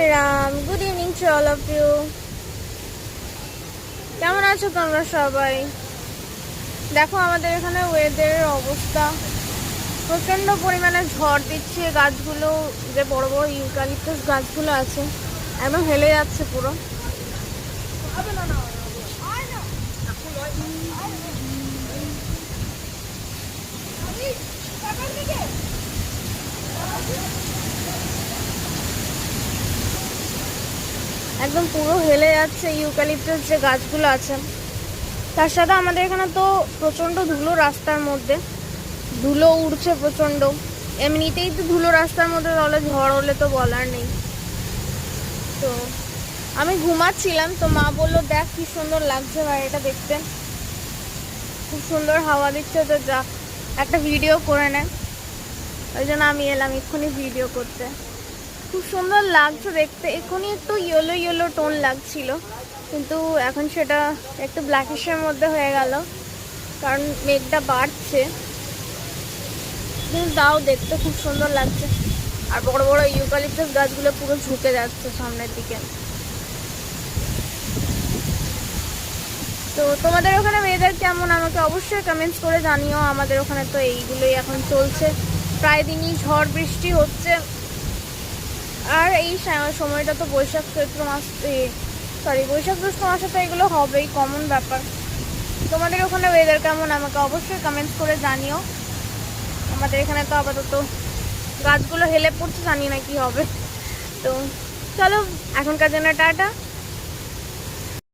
Shri Ram. Good evening to all of you. কেমন আছো তোমরা সবাই? দেখো আমাদের এখানে ওয়েদারের অবস্থা, প্রচন্ড পরিমাণে ঝড় দিচ্ছে। গাছগুলো, যে বড় বড় ইউক্যালিপটাস গাছগুলো আছে, একদম হেলে যাচ্ছে পুরো। একদম পুরো হেলে যাচ্ছে ইউক্যালিপটাস যে গাছগুলো আছে। তার সাথে আমাদের এখানে তো প্রচন্ড ধুলো, রাস্তার মধ্যে ধুলো উড়ছে প্রচন্ড। এমনিতেই তো ধুলো রাস্তার মধ্যে, তাহলে ঝড় হলে তো বলার নেই। তো আমি ঘুমাচ্ছিলাম, তো মা বললো দেখ কি সুন্দর লাগছে বাড়িটা দেখতে, খুব সুন্দর হাওয়া দিচ্ছে, তো যা একটা ভিডিও করে নেয়। ওই জন্য আমি এলাম এক্ষুনি ভিডিও করতে। খুব সুন্দর লাগছে দেখতে। এক্ষুনি একটু ইয়েলো ইয়েলো টোন লাগছিল, কিন্তু এখন সেটা একটু ব্ল্যাকিশের মধ্যে হয়ে গেল, কারণ মেঘটা বাড়ছে। কিন্তু তাও দেখতে খুব সুন্দর লাগছে। আর বড় বড় ইউক্যালিপটাস গাছগুলো পুরো ঝুঁকে যাচ্ছে সামনের দিকে। তো তোমাদের ওখানে ওয়েদার কেমন আমাকে অবশ্যই কমেন্টস করে জানিও। আমাদের ওখানে তো এইগুলোই এখন চলছে, প্রায় দিনই ঝড় বৃষ্টি হচ্ছে। আর এই সময়টা তো বৈশাখ চৈত্র মাস, বৈশাখ জ্যৈষ্ঠ মাসে তো এগুলো হবেই, কমন ব্যাপার। তোমাদের ওখানে ওয়েদার কেমন আমাকে অবশ্যই কমেন্টস করে জানিও। আমাদের এখানে তো আপাতত গাছগুলো হেলে পড়ছে, জানি না কি হবে। তো চলো এখনকার জন্য টাটা।